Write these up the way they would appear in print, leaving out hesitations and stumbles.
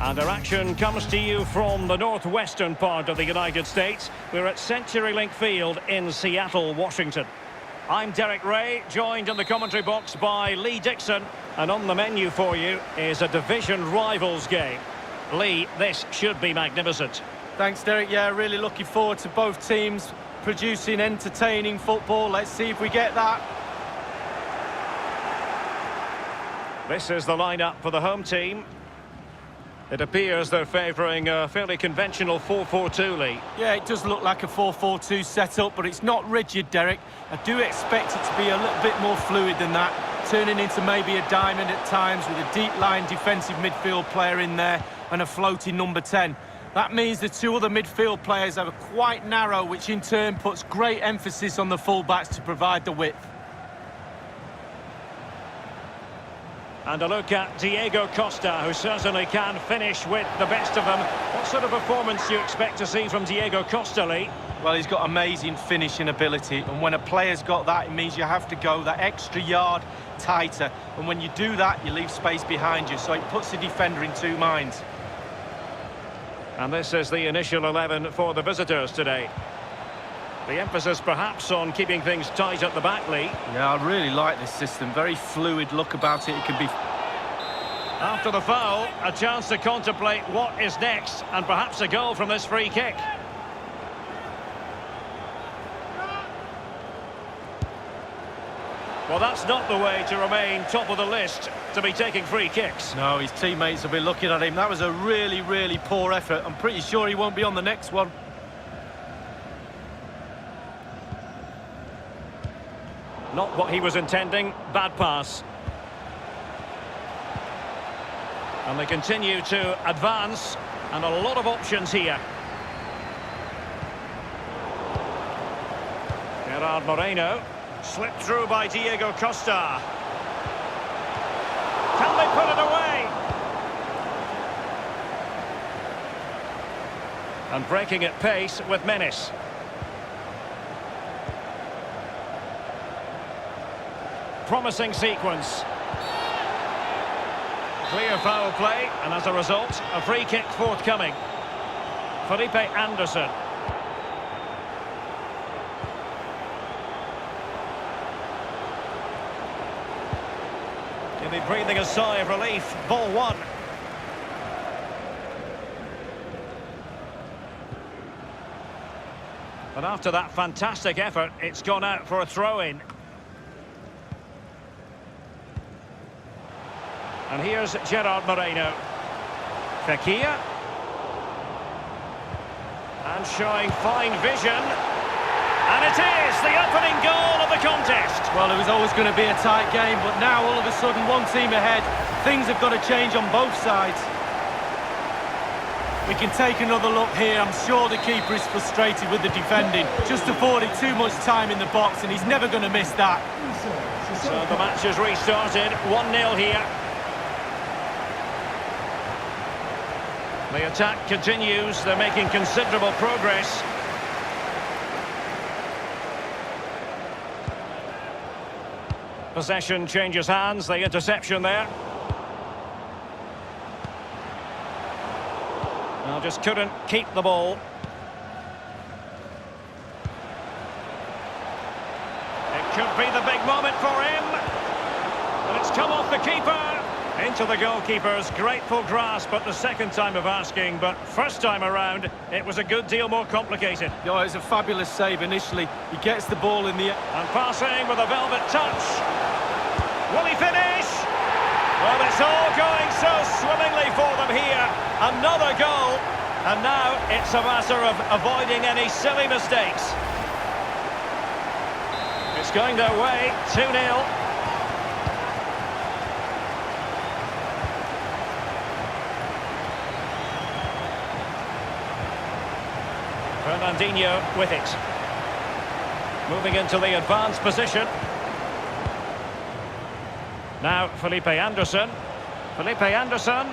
And our action comes to you from the northwestern part of the United States. We're at CenturyLink Field in Seattle, Washington. I'm Derek Ray, joined in the commentary box by Lee Dixon. And on the menu for you is a division rivals game. Lee, this should be magnificent. Thanks, Derek. Yeah, really looking forward to both teams producing entertaining football. Let's see if we get that. This is the lineup for the home team. It appears they're favouring a fairly conventional 4-4-2, Lee. Yeah, it does look like a 4-4-2 setup, but it's not rigid, Derek. I do expect it to be a little bit more fluid than that, turning into maybe a diamond at times with a deep-lying defensive midfield player in there and a floating number 10. That means the two other midfield players are quite narrow, which in turn puts great emphasis on the full-backs to provide the width. And a look at Diego Costa, who certainly can finish with the best of them. What sort of performance do you expect to see from Diego Costa, Lee? Well, he's got amazing finishing ability, and when a player's got that, it means you have to go that extra yard tighter. And when you do that, you leave space behind you, so it puts the defender in two minds. And this is the initial 11 for the visitors today. The emphasis perhaps on keeping things tight at the back, Lee. Yeah, I really like this system. Very fluid look about it. It can be... After the foul, a chance to contemplate what is next, and perhaps a goal from this free kick. Well, that's not the way to remain top of the list, to be taking free kicks. No, his teammates will be looking at him. That was a really, really poor effort. I'm pretty sure he won't be on the next one. Not what he was intending. Bad pass. And they continue to advance, and a lot of options here. Gerard Moreno. Slipped through by Diego Costa. Can they put it away? And breaking at pace with menace. Promising sequence. Clear foul play, and as a result, a free kick forthcoming. Felipe Anderson. He'll be breathing a sigh of relief. Ball one. But after that fantastic effort, it's gone out for a throw-in. And here's Gerard Moreno. Fekir. And showing fine vision. And it is the opening goal of the contest. Well, it was always going to be a tight game, but now all of a sudden one team ahead. Things have got to change on both sides. We can take another look here. I'm sure the keeper is frustrated with the defending. Just afforded too much time in the box, and he's never going to miss that. So the match has restarted. 1-0 here. The attack continues. They're making considerable progress. Possession changes hands. The interception there. Well, just couldn't keep the ball. It could be the big moment for him. And it's come off the keeper. Into the goalkeeper's grateful grasp at the second time of asking, but first time around, it was a good deal more complicated. Yeah, it was a fabulous save initially. He gets the ball in the... And passing with a velvet touch. Will he finish? Well, it's all going so swimmingly for them here. Another goal. And now it's a matter of avoiding any silly mistakes. It's going their way, 2-0. Fernandinho with it. Moving into the advanced position. Now Felipe Anderson. Felipe Anderson.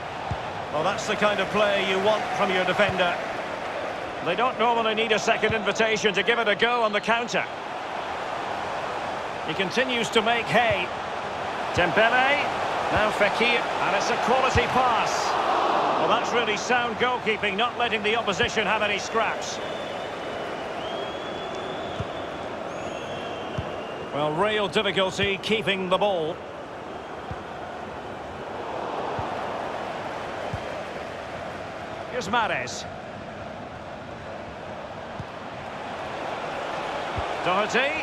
Well, that's the kind of play you want from your defender. They don't normally need a second invitation to give it a go on the counter. He continues to make hay. Dembele. Now Fekir. And it's a quality pass. Well, Well, that's really sound goalkeeping, not letting the opposition have any scraps. Well, real difficulty keeping the ball. Here's Mahrez. Doherty.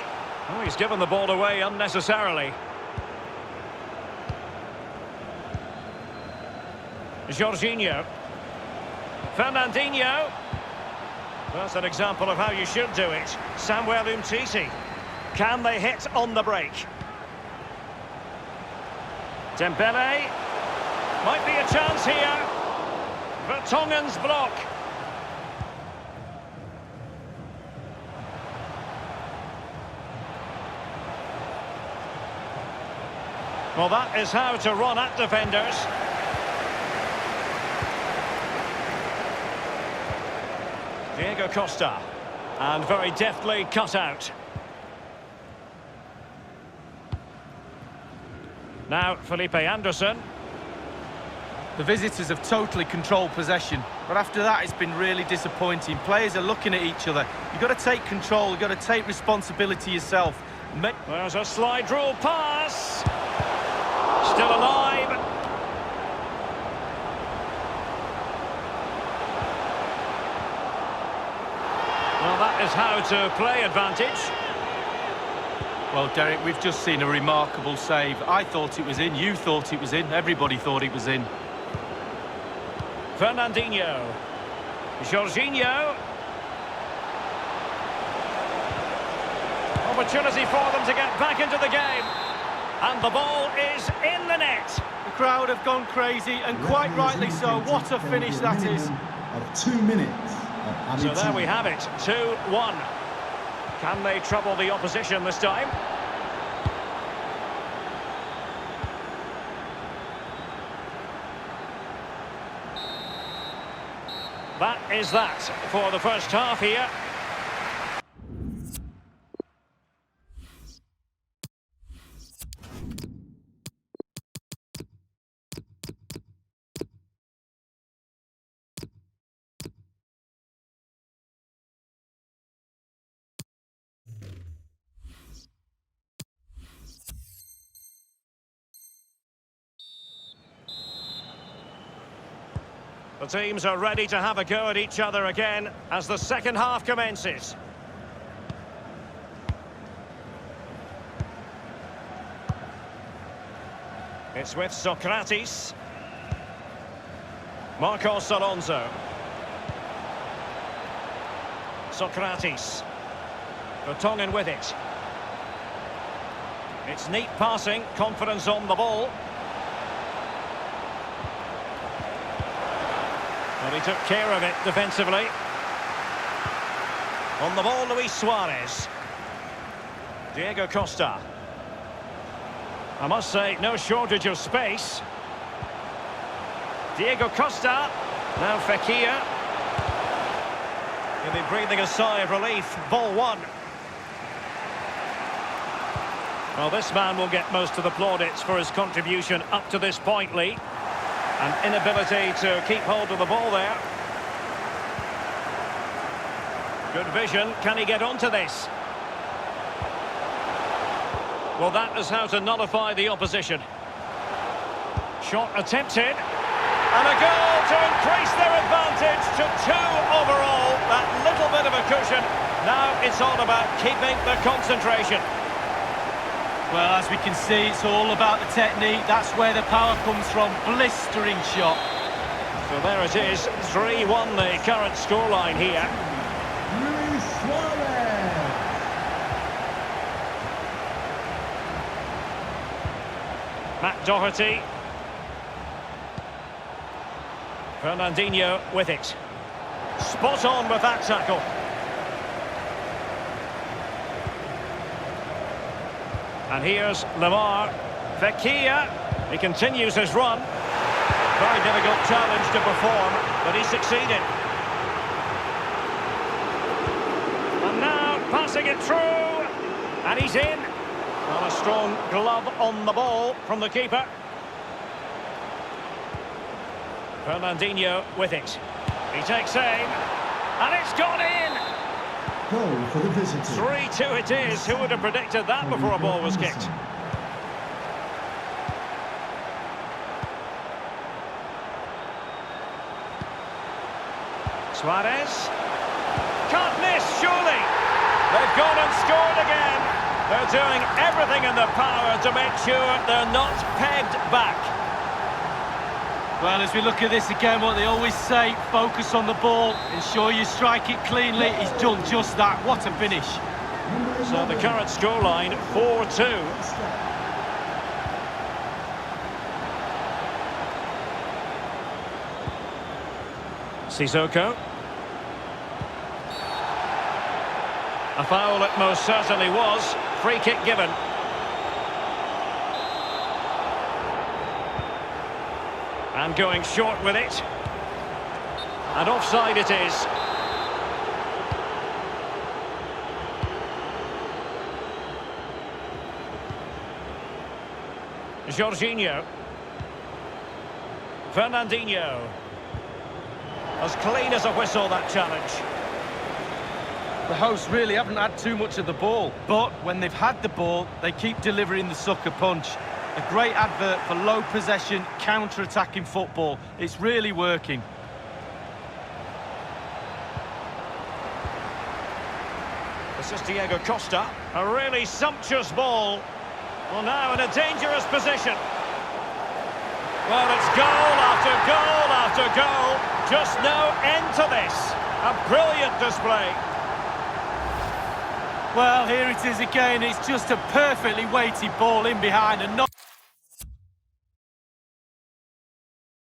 Oh, he's given the ball away unnecessarily. Jorginho. Fernandinho. That's an example of how you should do it. Samuel Umtiti. Can they hit on the break? Dembele. Might be a chance here. Vertonghen's block. Well, that is how to run at defenders. Diego Costa. And very deftly cut out. Now, Felipe Anderson. The visitors have totally controlled possession, but after that it's been really disappointing. Players are looking at each other. You've got to take control, you've got to take responsibility yourself. There's a slide rule pass. Still alive. Well, that is how to play advantage. Well, Derek, we've just seen a remarkable save. I thought it was in, you thought it was in, everybody thought it was in. Fernandinho. Jorginho. Opportunity for them to get back into the game. And the ball is in the net. The crowd have gone crazy, and quite rightly so. What a finish that is. Of 2 minutes. So there we have it, 2-1. Can they trouble the opposition this time? That is that for the first half here. The teams are ready to have a go at each other again as the second half commences. It's with Socrates. Marcos Alonso. Socrates. Vertonghen with it. It's neat passing, confidence on the ball. Well, he took care of it defensively. On the ball, Luis Suarez. Diego Costa. I must say, no shortage of space. Diego Costa. Now Fekir. He'll be breathing a sigh of relief. Ball one. Well, this man will get most of the plaudits for his contribution up to this point, Lee. An inability to keep hold of the ball there. Good vision. Can he get onto this? Well, that is how to nullify the opposition. Shot attempted. And a goal to increase their advantage to 2 overall. That little bit of a cushion. Now it's all about keeping the concentration. Well, as we can see, it's all about the technique. That's where the power comes from. Blistering shot. So there it is, 3-1 the current scoreline here. Luis Suarez. Matt Doherty. Fernandinho with it. Spot on with that tackle. And here's Lemar. Fekir. He continues his run. Very difficult challenge to perform, but he succeeded. And now passing it through. And he's in. Well, a strong glove on the ball from the keeper. Fernandinho with it. He takes aim, and it's gone in! Goal for the visitors. 3-2 it is. Who would have predicted that before a ball was kicked? Suarez. Can't miss, surely! They've gone and scored again. They're doing everything in their power to make sure they're not pegged back. Well, as we look at this again, what they always say, focus on the ball, ensure you strike it cleanly. He's done just that. What a finish. So the current scoreline, 4-2. Sissoko. A foul it most certainly was. Free kick given. And going short with it. And offside it is. Jorginho. Fernandinho. As clean as a whistle, that challenge. The hosts really haven't had too much of the ball, but when they've had the ball, they keep delivering the sucker punch. A great advert for low possession, counter-attacking football. It's really working. This is Diego Costa. A really sumptuous ball. Well, now in a dangerous position. Well, it's goal after goal after goal. Just no end to this. A brilliant display. Well, here it is again. It's just a perfectly weighted ball in behind and no